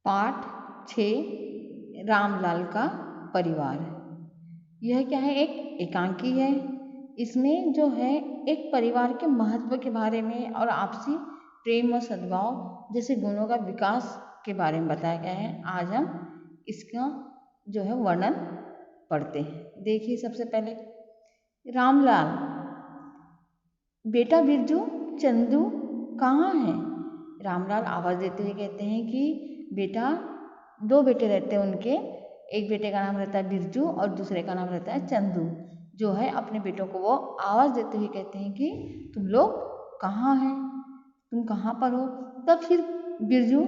पाठ 6 रामलाल का परिवार। यह क्या है, एक एकांकी है। इसमें जो है एक परिवार के महत्व के बारे में और आपसी प्रेम और सद्भाव जैसे गुणों का विकास के बारे में बताया गया है। आज हम इसका जो है वर्णन पढ़ते हैं। देखिए, सबसे पहले रामलाल, बेटा बिरजू, चंदू कहाँ है? रामलाल आवाज़ देते हुए कहते हैं कि बेटा, दो बेटे रहते हैं उनके, एक बेटे का नाम रहता है बिरजू और दूसरे का नाम रहता है चंदू। जो है अपने बेटों को वो आवाज़ देते हुए कहते हैं कि तुम लोग कहाँ हैं, तुम कहाँ पर हो? तब फिर बिरजू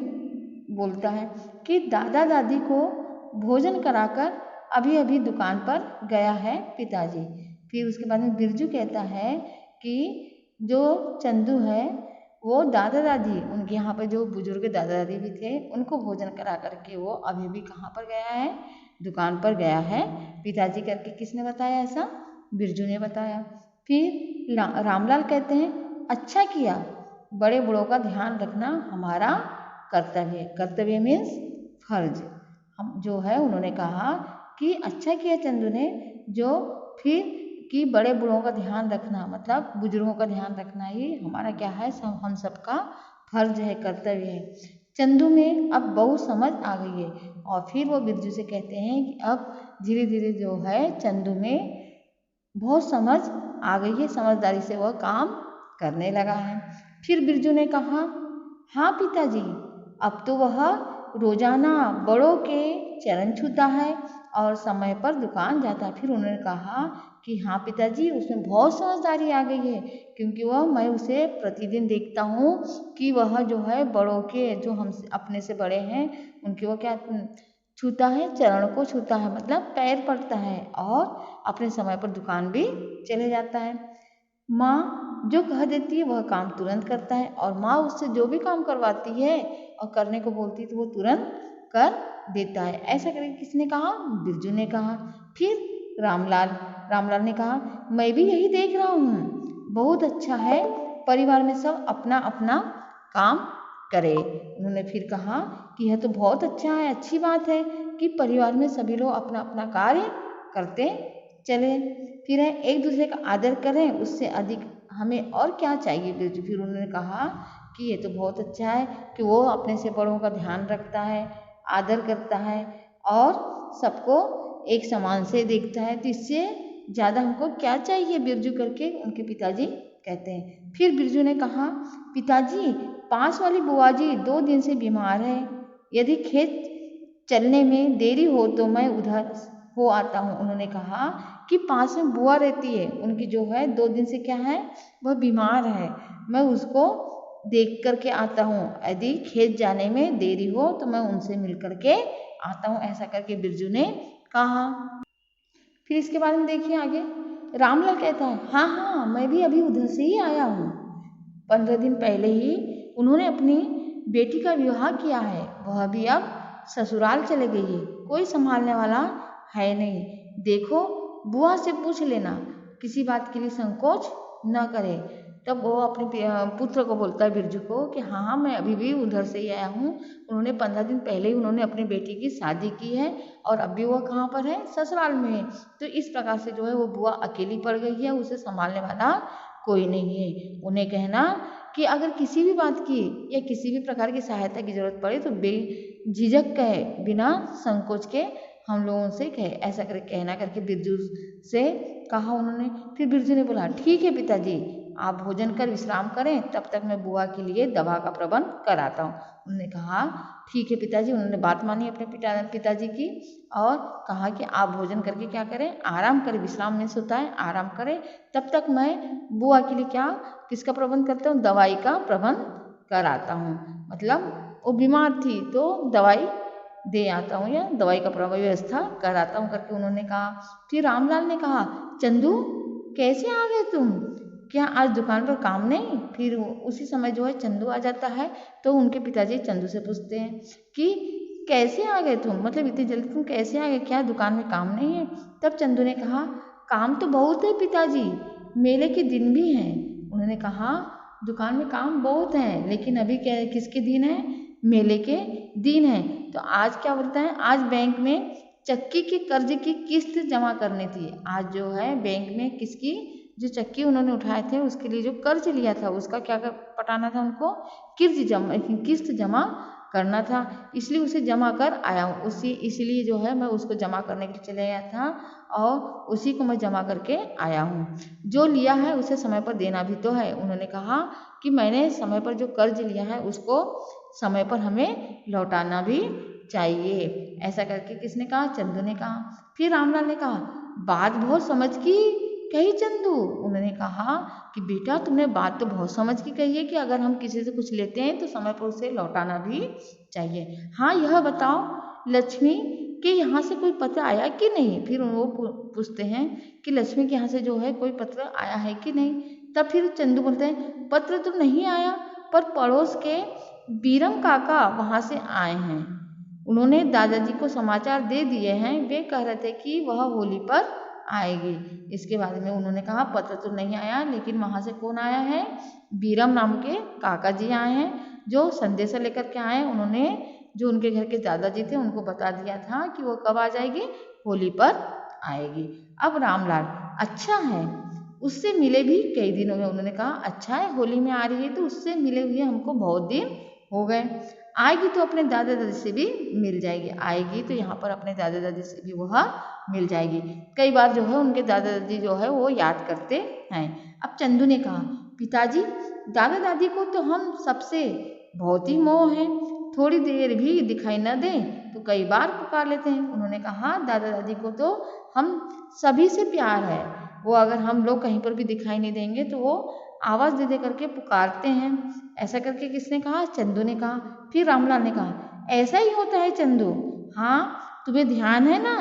बोलता है कि दादा दादी को भोजन कराकर अभी अभी दुकान पर गया है पिताजी। फिर उसके बाद में बिरजू कहता है कि जो चंदू है वो दादा दादी, उनके यहाँ पर जो बुजुर्ग दादा दादी भी थे, उनको भोजन करा करके वो अभी भी कहाँ पर गया है? दुकान पर गया है पिताजी करके। किसने बताया ऐसा? बिरजू ने बताया। फिर रामलाल कहते हैं अच्छा किया, बड़े बड़ों का ध्यान रखना हमारा कर्तव्य। कर्तव्य मीन्स फर्ज। हम जो है उन्होंने कहा कि अच्छा किया चंदू ने, जो फिर कि बड़े बूढ़ों का ध्यान रखना मतलब बुजुर्गों का ध्यान रखना ही हमारा क्या है, हम सबका फर्ज है, कर्तव्य है। चंदू में अब बहुत समझ आ गई है। और फिर वो बिरजू से कहते हैं कि अब धीरे धीरे जो है चंदू में बहुत समझ आ गई है, समझदारी से वह काम करने लगा है। फिर बिरजू ने कहा हाँ पिताजी, अब तो वह रोजाना बड़ों के चरण छूता है और समय पर दुकान जाता है। फिर उन्होंने कहा कि हाँ पिताजी, उसमें बहुत समझदारी आ गई है, क्योंकि मैं उसे प्रतिदिन देखता हूँ कि वह जो है बड़ों के, जो हम अपने से बड़े हैं, उनके वो क्या छूता है, चरण को छूता है मतलब पैर पड़ता है, और अपने समय पर दुकान भी चले जाता है। माँ जो कह देती है वह काम तुरंत करता है, और माँ उससे जो भी काम करवाती है और करने को बोलती है तो वो तुरंत कर देता है। ऐसा करके किसने कहा? बिरजू ने कहा। फिर रामलाल ने कहा मैं भी यही देख रहा हूँ, बहुत अच्छा है परिवार में सब अपना अपना काम करे। उन्होंने फिर कहा कि यह तो बहुत अच्छा है, अच्छी बात है कि परिवार में सभी लोग अपना अपना कार्य करते चले, फिर है एक दूसरे का आदर करें, उससे अधिक हमें और क्या चाहिए बिरजू। फिर उन्होंने कहा कि ये तो बहुत अच्छा है कि वो अपने से बड़ों का ध्यान रखता है, आदर करता है और सबको एक समान से देखता है, तो इससे ज़्यादा हमको क्या चाहिए बिरजू करके उनके पिताजी कहते हैं। फिर बिरजू ने कहा पिताजी, पास वाली बुआ जी 2 दिन से बीमार है, यदि खेत चलने में देरी हो तो मैं उधर हो आता हूँ। उन्होंने कहा कि पास में बुआ रहती है, उनकी जो है 2 दिन से क्या है, वह बीमार है, मैं उसको देख करके आता हूँ, यदि खेत जाने में देरी हो तो मैं उनसे मिल करके आता हूँ। ऐसा करके बिरजू ने कहा। फिर इसके बारे में देखिए आगे, रामलाल कहता है हाँ हाँ, मैं भी अभी उधर से ही आया हूँ, 15 दिन पहले ही उन्होंने अपनी बेटी का विवाह किया है, वह भी अब ससुराल चले गई है, कोई संभालने वाला है नहीं। देखो बुआ से पूछ लेना, किसी बात के लिए संकोच न करे। तब वो अपने पुत्र को बोलता है बिरजू को कि हाँ हाँ, मैं अभी भी उधर से ही आया हूँ, उन्होंने 15 दिन पहले ही उन्होंने अपनी बेटी की शादी की है और अभी वो कहाँ पर है? ससुराल में है। तो इस प्रकार से जो है वो बुआ अकेली पड़ गई है, उसे संभालने वाला कोई नहीं है। उन्हें कहना कि अगर किसी भी बात की या किसी भी प्रकार की सहायता की जरूरत पड़े तो बेझिझक कहे, बिना संकोच के हम लोगों से कहे। ऐसा करके कहना करके बिरजू से कहा उन्होंने। फिर बिरजू ने बोला ठीक है पिताजी, आप भोजन कर विश्राम करें, तब तक मैं बुआ के लिए दवा का प्रबंध कराता हूँ। उन्होंने कहा ठीक है पिताजी। उन्होंने बात मानी अपने पिताजी की और कहा कि आप भोजन करके क्या करें, आराम करें, विश्राम में से होता है आराम करें, तब तक मैं बुआ के लिए क्या, किसका प्रबंध करता हूँ, दवाई का प्रबंध कराता हूँ। मतलब वो बीमार थी तो दवाई दे आता हूँ या दवाई का व्यवस्था कराता हूँ करके उन्होंने कहा। फिर रामलाल ने कहा चंदू कैसे आ गए तुम, क्या आज दुकान पर काम नहीं? फिर उसी समय जो है चंदू आ जाता है, तो उनके पिताजी चंदू से पूछते हैं कि कैसे आ गए तुम, मतलब इतनी जल्दी तुम कैसे आ गए, क्या दुकान में काम नहीं है? तब चंदू ने कहा काम तो बहुत है पिताजी, मेले के दिन भी हैं। उन्होंने कहा दुकान में काम बहुत है, लेकिन अभी क्या किसके दिन है? मेले के दिन है, तो आज क्या बोलता है, आज बैंक में चक्की के कर्ज की किस्त जमा करनी थी। आज जो है बैंक में किसकी, जो चक्की उन्होंने उठाए थे उसके लिए जो कर्ज लिया था उसका क्या पटाना था, उनको किस्त जमा करना था, इसलिए उसे जमा कर आया हूँ। इसलिए जो है मैं उसको जमा करने के लिए चले गया था और उसी को मैं जमा करके आया हूँ। जो लिया है उसे समय पर देना भी तो है। उन्होंने कहा कि मैंने समय पर जो कर्ज लिया है उसको समय पर हमें लौटाना भी चाहिए। ऐसा करके किसने कहा, चंदू ने कहा। फिर रामलाल ने कहा, बात बहुत समझ की कही चंदू। उन्होंने कहा कि बेटा तुमने बात तो बहुत समझ की कही है कि अगर हम किसी से कुछ लेते हैं तो समय पर उसे लौटाना भी चाहिए। हाँ यह बताओ लक्ष्मी कि यहाँ से कोई पत्र आया कि नहीं। फिर वो पूछते हैं कि लक्ष्मी के यहाँ से जो है कोई पत्र आया है कि नहीं। तब फिर चंदू बोलते हैं, पत्र तो नहीं आया, पर पड़ोस के बीरम काका वहाँ से आए हैं। उन्होंने दादाजी को समाचार दे दिए हैं, वे कह रहे थे कि वह होली पर आएगी। इसके बाद में उन्होंने कहा पत्र तो नहीं आया, लेकिन वहाँ से कौन आया है, बीरम नाम के काका जी आए हैं जो संदेशा लेकर के आए। उन्होंने जो उनके घर के दादाजी थे उनको बता दिया था कि वो कब आ जाएगी, होली पर आएगी। अब रामलाल, अच्छा है उससे मिले भी कई दिन हो गए। उन्होंने कहा अच्छा है होली में आ रही है तो उससे मिले हुए हमको बहुत दिन हो गए। आएगी तो अपने दादा दादी से भी मिल जाएगी, आएगी तो यहाँ पर अपने दादा दादी से भी वह मिल जाएगी। कई बार जो है उनके दादा दादी जो है वो याद करते हैं। अब चंदू ने कहा, पिताजी दादा दादी को तो हम सबसे बहुत ही मोह है, थोड़ी देर भी दिखाई न दें तो कई बार पुकार लेते हैं। उन्होंने कहा दादा दादी को तो हम सभी से प्यार है, वो अगर हम लोग कहीं पर भी दिखाई नहीं देंगे तो वो आवाज़ दे दे करके पुकारते हैं। ऐसा करके किसने कहा, चंदू ने कहा। फिर रामलाल ने कहा, ऐसा ही होता है चंदू। हाँ तुम्हें ध्यान है ना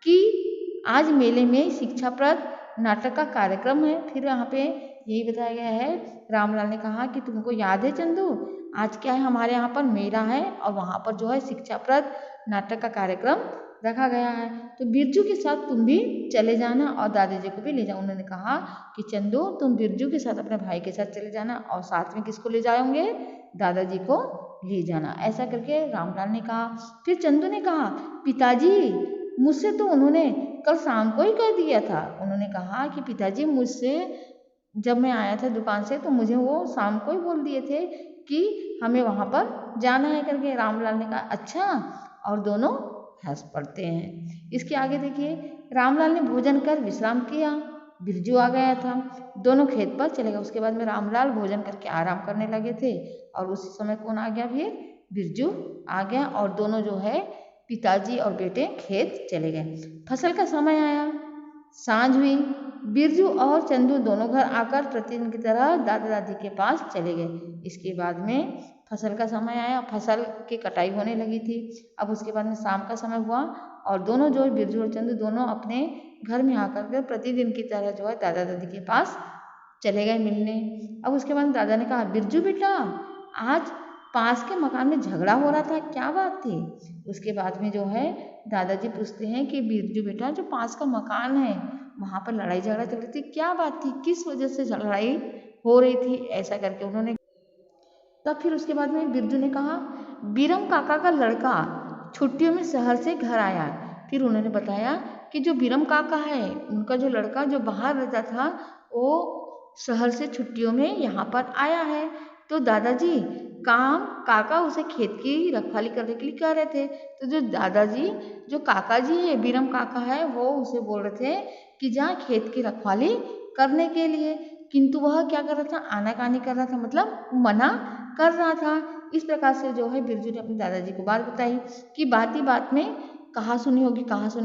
कि आज मेले में शिक्षाप्रद नाटक का कार्यक्रम है। फिर यहाँ पे यही बताया गया है। रामलाल ने कहा कि तुमको याद है चंदू, आज क्या है हमारे यहाँ पर मेला है और वहाँ पर जो है शिक्षाप्रद नाटक का कार्यक्रम रखा गया है, तो बिरजू के साथ तुम भी चले जाना और दादाजी को भी ले जाओ। उन्होंने कहा कि चंदू तुम बिरजू के साथ अपने भाई के साथ चले जाना और साथ में किसको ले जाओगे, दादाजी को ले जाना। ऐसा करके रामलाल ने कहा। फिर चंदू ने कहा, पिताजी मुझसे तो उन्होंने कल शाम को ही कह दिया था। उन्होंने कहा कि पिताजी मुझसे जब मैं आया था दुकान से तो मुझे वो शाम को ही बोल दिए थे कि हमें वहाँ पर जाना है करके। रामलाल ने कहा अच्छा, और दोनों हंस पड़ते हैं। इसके आगे देखिए, रामलाल ने भोजन कर विश्राम किया, बिरजू आ गया था, दोनों खेत पर चले गए। उसके बाद में रामलाल भोजन करके आराम करने लगे थे और उसी समय कौन आ गया, फिर बिरजू आ गया और दोनों जो है पिताजी और बेटे खेत चले गए। फसल का समय आया, सांझ हुई, बिरजू और चंदू दोनों घर आकर प्रतिदिन की तरह दादा दादी के पास चले गए। इसके बाद में फसल का समय आया, फसल की कटाई होने लगी थी। अब उसके बाद में शाम का समय हुआ और दोनों जो बिरजू और चंदू दोनों अपने घर में आकर के प्रतिदिन की तरह जो है दादा दादी के पास चले गए मिलने। अब उसके बाद दादा ने कहा, बिरजू बेटा आज पास के मकान में झगड़ा हो रहा था, क्या बात थी। उसके बाद में जो है दादाजी पूछते हैं कि बिरजू बेटा जो पास का मकान है वहाँ पर लड़ाई झगड़ा चल रही थी, क्या बात थी, किस वजह से लड़ाई हो रही थी। ऐसा करके उन्होंने तब फिर उसके बाद में बिरजू ने कहा, बीरम काका का लड़का छुट्टियों में शहर से घर आया। फिर उन्होंने बताया कि जो बीरम काका है उनका जो लड़का जो बाहर रहता था वो शहर से छुट्टियों में यहाँ पर आया है। तो दादाजी काम काका उसे खेत की रखवाली करने के लिए कह रहे थे। तो जो दादाजी जो काका जी है बीरम काका है वो उसे बोल रहे थे कि जा खेत की रखवाली करने के लिए, किंतु वह क्या कर रहा था, आनाकानी कर रहा था, मतलब मना कर रहा था। इस प्रकार से जो है बिरजू ने अपने दादाजी को बात बताई कि बात ही बात में कहाँ सुनी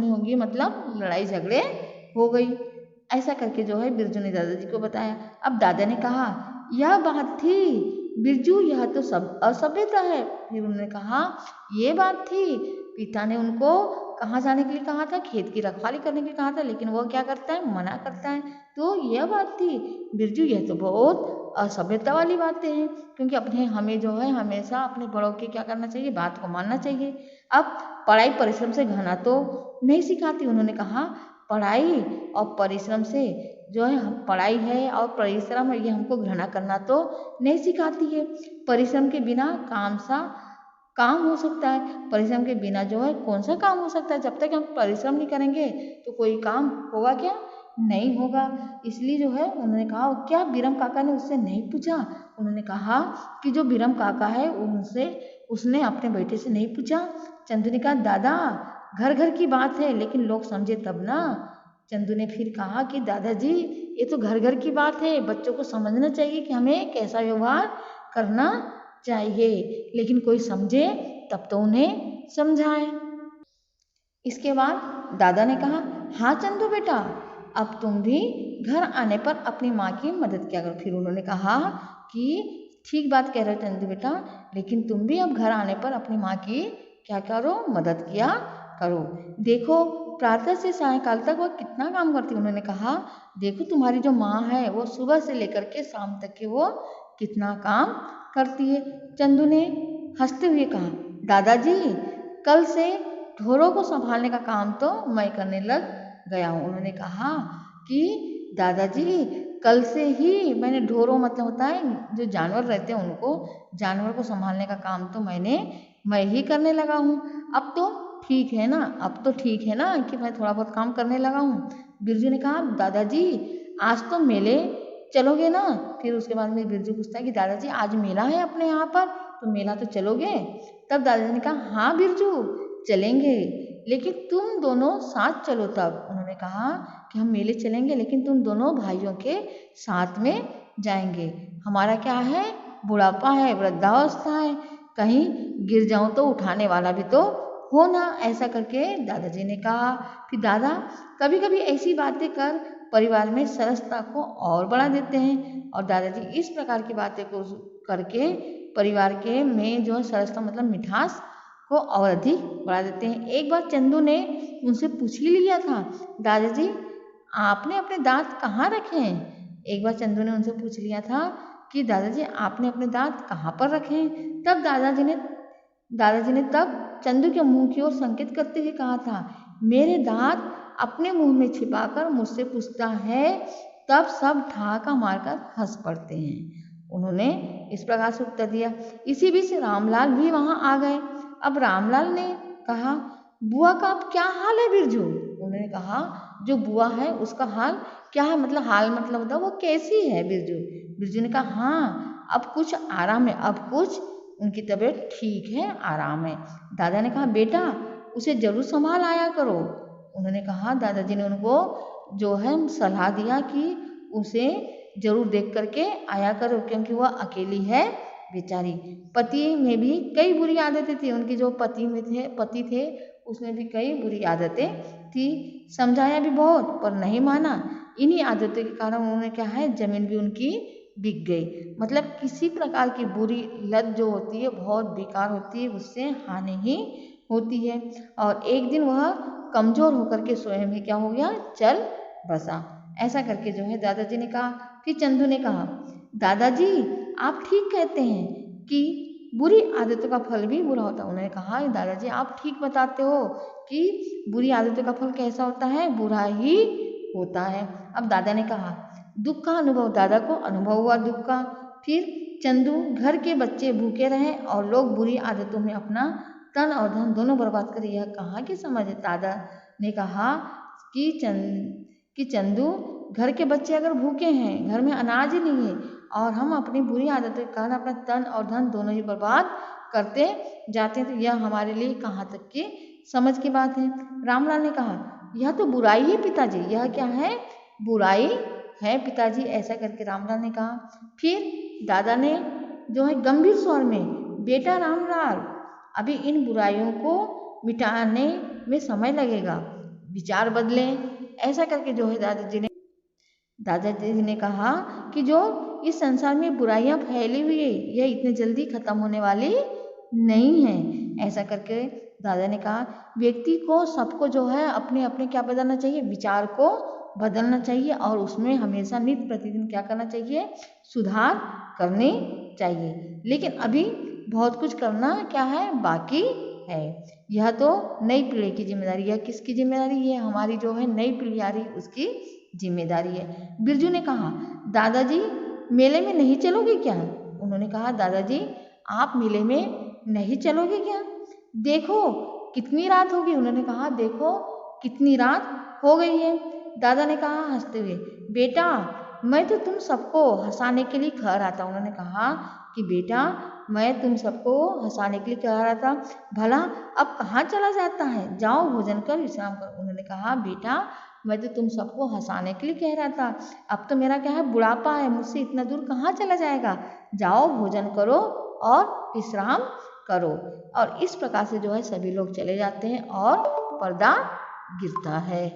होगी, मतलब लड़ाई झगड़े हो गई। ऐसा करके जो है बिरजू ने दादाजी को बताया। अब दादा ने कहा, यह बात थी बिरजू, यह तो सब असभ्यता है। फिर उन्होंने कहा, ये बात थी, पिता ने उनको कहाँ जाने के लिए कहा था, खेत की रखवाली करने के लिए कहा था, लेकिन वो क्या करता है, मना करता है। तो यह बात थी बिरजू, यह तो बहुत असभ्यता वाली बातें हैं, क्योंकि हमें जो है हमेशा अपने बड़ों की क्या करना चाहिए, बात को मानना चाहिए। अब पढ़ाई परिश्रम से घना तो नहीं सिखाती। उन्होंने कहा पढ़ाई और परिश्रम से जो है पढ़ाई है और परिश्रम है ये हमको घृणा करना तो नहीं सिखाती है। परिश्रम के बिना काम सा काम हो सकता है, परिश्रम के बिना जो है कौन सा काम हो सकता है। जब तक हम परिश्रम नहीं करेंगे तो कोई काम होगा क्या, नहीं होगा। इसलिए जो है उन्होंने कहा, क्या बीरम काका ने उससे नहीं पूछा। उन्होंने कहा कि जो बीरम काका है उनसे उसने अपने बेटे से नहीं पूछा। चंदू ने कहा, दादा घर घर की बात है लेकिन लोग समझे तब ना। चंदू ने फिर कहा कि दादाजी ये तो घर घर की बात है, बच्चों को समझना चाहिए कि हमें कैसा व्यवहार करना चाहिए, लेकिन कोई समझे तब तो उन्हें समझाएं। इसके बाद दादा ने कहा, हाँ चंदू बेटा, अब तुम भी घर आने पर अपनी माँ की मदद किया करो। फिर उन्होंने कहा कि ठीक बात कह रहे हो चंदू बेटा, लेकिन तुम भी अब घर आने पर अपनी माँ की क्या करो, मदद किया करो। देखो प्रातः से सायंकाल तक वो कितना काम करती है। उन्होंने कहा, देखो तुम्हारी जो माँ है वो सुबह से लेकर के शाम तक के वो कितना काम करती है। चंदू ने हंसते हुए कहा, दादाजी कल से ढोरों को संभालने का काम तो मैं करने लग गया हूँ। उन्होंने कहा कि दादाजी कल से ही मैंने ढोरों मतलब होता है जो जानवर रहते हैं उनको, जानवर को संभालने का काम तो मैं ही करने लगा हूँ। अब तो ठीक है ना, अब तो ठीक है ना कि मैं थोड़ा बहुत काम करने लगा हूँ। बिरजू ने कहा, दादाजी आज तो मेले चलोगे ना। फिर उसके बाद में बिरजू पूछता है कि दादाजी आज मेला है अपने यहाँ पर, तो मेला तो चलोगे। तब दादाजी ने कहा, हाँ बिरजू चलेंगे, लेकिन तुम दोनों साथ चलो। तब उन्होंने कहा कि हम मेले चलेंगे लेकिन तुम दोनों भाइयों के साथ में जाएंगे। हमारा क्या है, बुढ़ापा है, वृद्धावस्था है, कहीं गिर जाऊं तो उठाने वाला भी तो हो ना। ऐसा करके दादाजी ने कहा। फिर दादा कभी कभी ऐसी बातें कर परिवार में सरसता को और बढ़ा देते हैं, और दादाजी इस प्रकार की बातें को करके परिवार के में जो सरसता मतलब मिठास को और अधिक बढ़ा देते हैं। एक बार चंदू ने उनसे पूछ ही लिया था, दादाजी आपने अपने दांत कहाँ रखे हैं। एक बार चंदू ने उनसे पूछ लिया था कि दादाजी आपने अपने दांत कहाँ पर रखे हैं। तब दादाजी ने तब चंदू के मुंह की ओर संकेत करते हुए कहा था, मेरे दांत अपने मुंह में छिपाकर मुझसे पूछता है, तब सब ठहाका मारकर हंस पड़ते हैं। उन्होंने इस प्रकार से उत्तर दिया। इसी बीच रामलाल भी वहां आ गए। अब रामलाल ने कहा, बुआ का अब क्या हाल है बिरजू। उन्होंने कहा, जो बुआ है उसका हाल क्या है, मतलब हाल मतलब होता वो कैसी है बिरजू। बिरजू ने कहा, हाँ अब कुछ आराम है, अब कुछ उनकी तबीयत ठीक है, आराम है। दादा ने कहा, बेटा उसे जरूर संभाल आया करो। उन्होंने कहा, दादाजी ने उनको जो है सलाह दिया कि उसे जरूर देख करके आया करो, क्योंकि वह अकेली है बेचारी। पति में भी कई बुरी आदतें थी, उनकी जो पति थे उसमें भी कई बुरी आदतें थी। समझाया भी बहुत पर नहीं माना। इन्हीं आदतों के कारण उन्होंने क्या है, जमीन भी उनकी बिक गई। मतलब किसी प्रकार की बुरी लत जो होती है बहुत बेकार होती है, उससे हानि ही होती है। और एक दिन वह कमजोर होकर के स्वयं ही क्या हो गया, चल बसा। ऐसा करके जो है दादाजी ने कहा। फिर चंदू ने कहा, दादाजी आप ठीक कहते हैं कि बुरी आदतों का फल भी बुरा होता है। उन्होंने कहा, दादाजी आप ठीक बताते हो कि बुरी आदतों का फल कैसा होता है, बुरा ही होता है। अब दादा ने कहा, दुख का अनुभव, दादा को अनुभव हुआ दुख का। फिर चंदू घर के बच्चे भूखे रहे और लोग बुरी आदतों में अपना तन और धन दोनों बर्बाद करें, यह कहाँ की समझ है। दादा ने कहा कि चंदू घर के बच्चे अगर भूखे हैं, घर में अनाज ही नहीं है, और हम अपनी बुरी आदतों के कारण अपना तन और धन दोनों ही बर्बाद करते जाते हैं, तो यह हमारे लिए कहाँ तक की समझ की बात है। रामलाल ने कहा, यह तो बुराई है पिताजी, यह क्या है, बुराई है पिताजी। ऐसा करके रामलाल ने कहा। फिर दादा ने जो है गंभीर स्वर में, बेटा रामलाल अभी इन बुराइयों को मिटाने में समय लगेगा, विचार बदलें। ऐसा करके जो है दादाजी ने कहा कि जो इस संसार में बुराइयां फैली हुई है, यह इतने जल्दी खत्म होने वाली नहीं है। ऐसा करके दादा ने कहा, व्यक्ति को सबको जो है अपने अपने क्या बदलना चाहिए, विचार को बदलना चाहिए, और उसमें हमेशा नित्य प्रतिदिन क्या करना चाहिए, सुधार करने चाहिए। लेकिन अभी बहुत कुछ करना क्या है, बाकी है। यह तो नई पीढ़ी की जिम्मेदारी है। किसकी जिम्मेदारी है, हमारी जो है नई पीढ़ी आ रही उसकी जिम्मेदारी है। बिरजू ने कहा, दादाजी मेले में नहीं चलोगे क्या। उन्होंने कहा, दादाजी आप मेले में नहीं चलोगे क्या? देखो कितनी रात होगी। उन्होंने कहा देखो कितनी रात हो गई है। दादा ने कहा हंसते हुए, बेटा मैं तो तुम सबको हंसाने के लिए कह रहा था। उन्होंने कहा कि बेटा मैं तुम सबको हंसाने के लिए कह रहा था, भला अब कहाँ चला जाता है, जाओ भोजन कर विश्राम करो। उन्होंने कहा बेटा मैं तो तुम सबको हंसाने के लिए कह रहा था, अब तो मेरा क्या है बुढ़ापा है, मुझसे इतना दूर कहाँ चला जाएगा, जाओ भोजन करो और विश्राम करो। और इस प्रकार से जो है सभी लोग चले जाते हैं और पर्दा गिरता है।